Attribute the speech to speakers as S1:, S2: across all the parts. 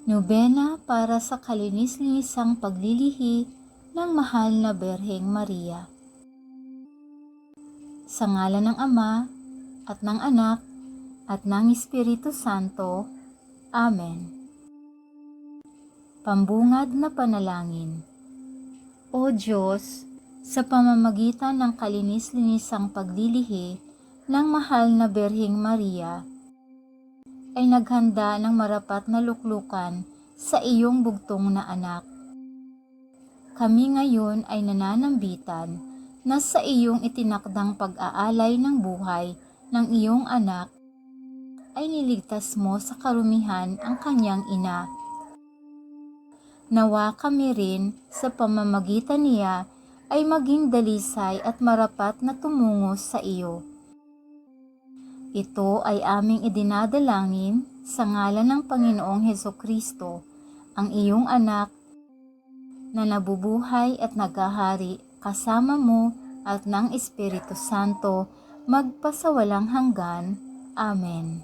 S1: Nobena para sa kalinis-linisang paglilihi ng mahal na Berheng Maria. Sa ngalan ng Ama, at ng Anak, at ng Espiritu Santo. Amen. Pambungad na panalangin. O Diyos, sa pamamagitan ng kalinis-linisang paglilihi ng mahal na Berheng Maria, ay naghanda ng marapat na luklukan sa iyong bugtong na anak. Kami ngayon ay nananambitan na sa iyong itinakdang pag-aalay ng buhay ng iyong anak ay niligtas mo sa karumihan ang kanyang ina. Nawa kami rin sa pamamagitan niya ay maging dalisay at marapat na tumungo sa iyo. Ito ay aming idinadalangin sa ngalan ng Panginoong Hesukristo, ang iyong anak, na nabubuhay at naghahari kasama mo at ng Espiritu Santo magpasawalang hanggan. Amen.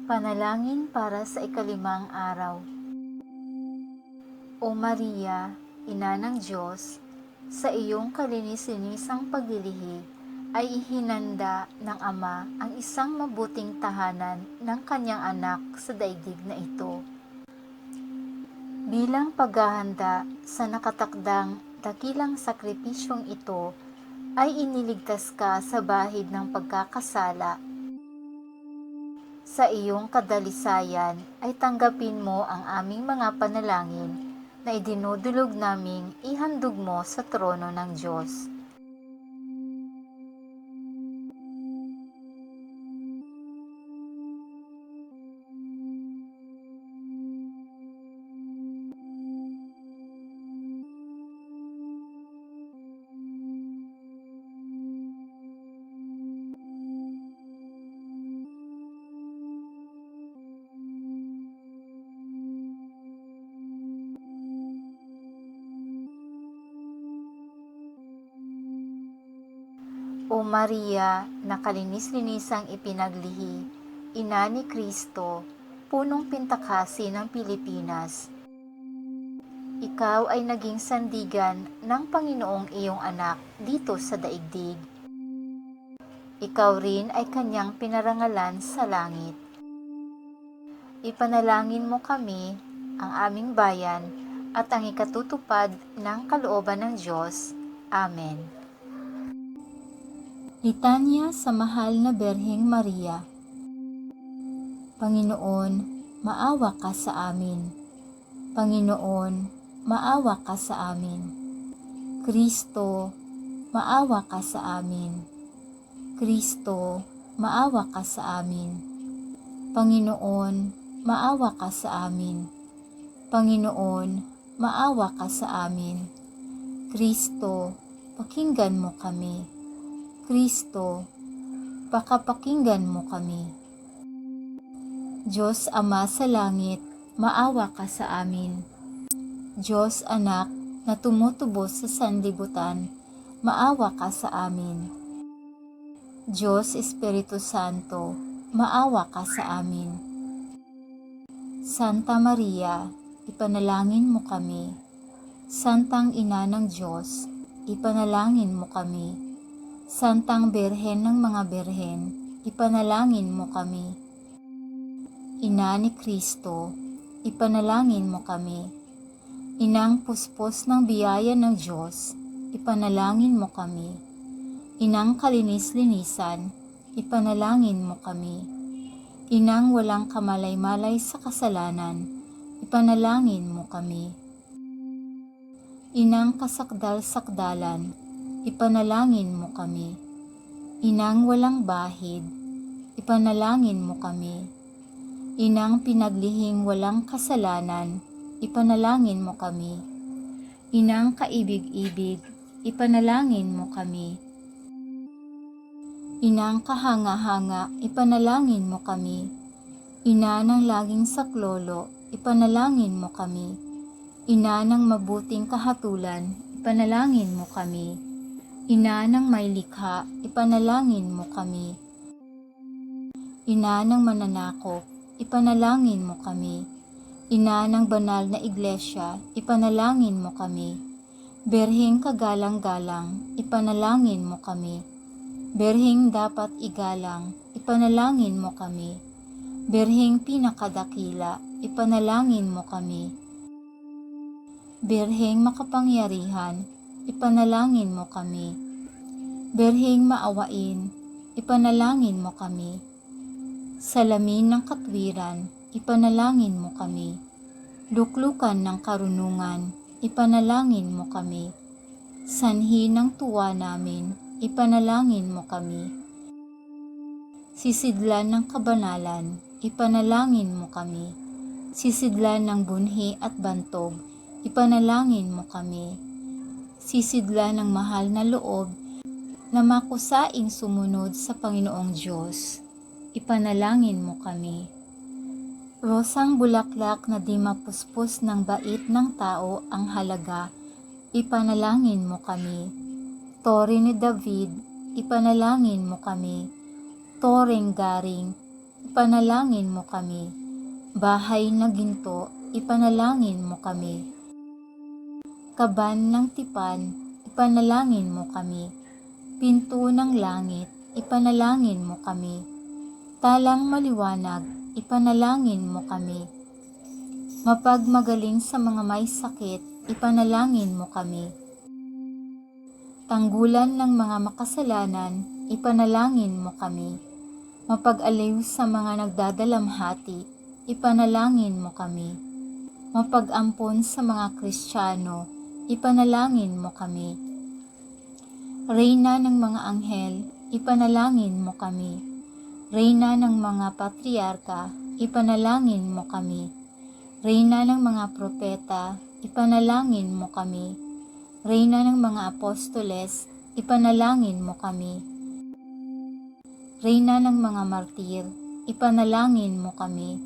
S1: Panalangin para sa ikalimang araw. O Maria, Ina ng Diyos, sa iyong kalinis-linisang paglilihi, ay ihinanda ng Ama ang isang mabuting tahanan ng kanyang anak sa daigdig na ito. Bilang paghahanda sa nakatakdang dakilang sakripisyong ito, ay iniligtas ka sa bahid ng pagkakasala. Sa iyong kadalisayan ay tanggapin mo ang aming mga panalangin na idinudulog naming ihandog mo sa trono ng Diyos. O Maria, na kalinis-linisang ipinaglihi, Ina ni Kristo, punong pintakasi ng Pilipinas. Ikaw ay naging sandigan ng Panginoong iyong anak dito sa daigdig. Ikaw rin ay kanyang pinarangalan sa langit. Ipanalangin mo kami, ang aming bayan, at ang ikatutupad ng kalooban ng Diyos. Amen. Litanya sa mahal na Berheng Maria. Panginoon, maawa ka sa amin. Panginoon, maawa ka sa amin. Kristo, maawa ka sa amin. Kristo, maawa ka sa amin. Panginoon, maawa ka sa amin. Panginoon, maawa ka sa amin. Kristo, pakinggan mo kami. Kristo, pakapakinggan mo kami. Diyos Ama sa langit, maawa ka sa amin. Diyos Anak na tumutubos sa sanlibutan, maawa ka sa amin. Diyos Espiritu Santo, maawa ka sa amin. Santa Maria, ipanalangin mo kami. Santang Ina ng Diyos, ipanalangin mo kami. Santang Birhen ng mga Birhen, ipanalangin mo kami. Ina ni Kristo, ipanalangin mo kami. Inang puspos ng biyaya ng Diyos, ipanalangin mo kami. Inang kalinis-linisan, ipanalangin mo kami. Inang walang kamalay-malay sa kasalanan, ipanalangin mo kami. Inang kasakdal-sakdalan, ipanalangin mo kami. Inang walang bahid, ipanalangin mo kami. Inang pinaglihing walang kasalanan, ipanalangin mo kami. Inang kaibig-ibig, ipanalangin mo kami. Inang kahanga-hanga, ipanalangin mo kami. Ina ng laging saklolo, ipanalangin mo kami. Ina ng mabuting kahatulan, ipanalangin mo kami. Ina ng may likha, ipanalangin mo kami. Ina ng mananakop, ipanalangin mo kami. Ina ng banal na iglesia, ipanalangin mo kami. Berheng kagalang-galang, ipanalangin mo kami. Berheng dapat igalang, ipanalangin mo kami. Berheng pinakadakila, ipanalangin mo kami. Berheng makapangyarihan, ipanalangin mo kami. Berheng maawain, ipanalangin mo kami. Salamin ng katwiran, ipanalangin mo kami. Luklukan ng karunungan, ipanalangin mo kami. Sanhi ng tuwa namin, ipanalangin mo kami. Sisidlan ng kabanalan, ipanalangin mo kami. Sisidlan ng bunhi at bantog, ipanalangin mo kami. Sisidlan ng mahal na loob na makusaing sumunod sa Panginoong Diyos, ipanalangin mo kami. Rosang bulaklak na di mapuspos ng bait ng tao ang halaga, ipanalangin mo kami. Tore ni David, ipanalangin mo kami. Toreng garing, ipanalangin mo kami. Bahay na ginto, ipanalangin mo kami. Kaban ng tipan, ipanalangin mo kami. Pinto ng langit, ipanalangin mo kami. Talang maliwanag, ipanalangin mo kami. Mapagmagaling sa mga may sakit, ipanalangin mo kami. Tanggulan ng mga makasalanan, ipanalangin mo kami. Mapag-aliw sa mga nagdadalamhati, ipanalangin mo kami. Mapag-ampon sa mga Kristiyano, ipanalangin mo kami. Reyna ng mga anghel, ipanalangin mo kami. Reyna ng mga patriarka, ipanalangin mo kami. Reyna ng mga propeta, ipanalangin mo kami. Reyna ng mga apostoles, ipanalangin mo kami. Reyna ng mga martir, ipanalangin mo kami.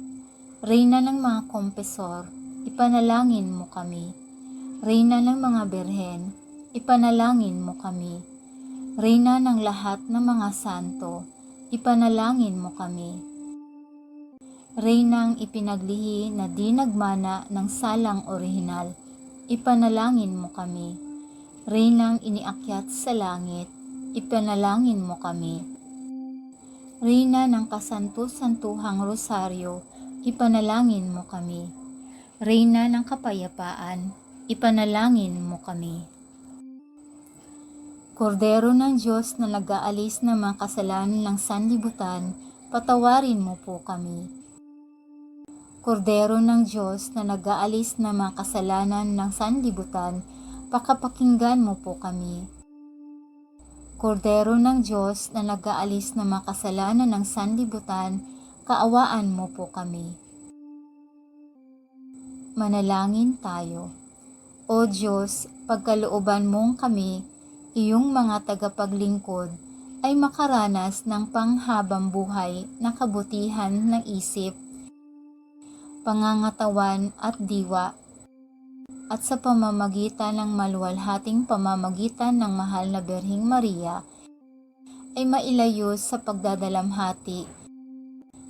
S1: Reyna ng mga kompesor, ipanalangin mo kami. Reyna ng mga berhen, ipanalangin mo kami. Reyna ng lahat ng mga santo, ipanalangin mo kami. Reynang ipinaglihi na di nagmana ng salang orihinal, ipanalangin mo kami. Reynang iniakyat sa langit, ipanalangin mo kami. Reyna ng kasanto-santuhang rosaryo, ipanalangin mo kami. Reyna ng kapayapaan, ipanalangin mo kami. Kordero ng Diyos na nag-aalis ng mga kasalanan ng sanlibutan, patawarin mo po kami. Kordero ng Diyos na nag-aalis ng mga kasalanan ng sanlibutan, pakapakinggan mo po kami. Kordero ng Diyos na nag-aalis ng mga kasalanan ng sanlibutan, kaawaan mo po kami. Manalangin tayo. O Diyos, pagkalooban mong kami, iyong mga tagapaglingkod, ay makaranas ng panghabang buhay na kabutihan ng isip, pangangatawan at diwa, at sa pamamagitan ng maluwalhating pamamagitan ng mahal na Birheng Maria, ay mailayo sa pagdadalamhati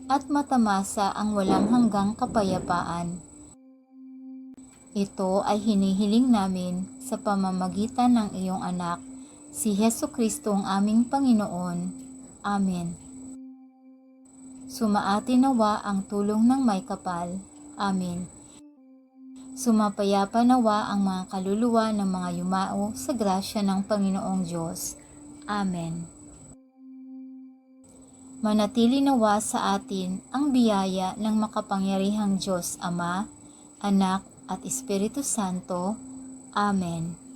S1: at matamasa ang walang hanggang kapayapaan. Ito ay hinihiling namin sa pamamagitan ng iyong anak, si Hesukristo ang aming Panginoon. Amen. Sumaati nawa ang tulong ng may kapal. Amen. Sumapayapa nawa ang mga kaluluwa ng mga yumao sa grasya ng Panginoong Diyos. Amen. Manatili nawa sa atin ang biyaya ng makapangyarihang Diyos Ama, Anak at Espiritu Santo. Amen.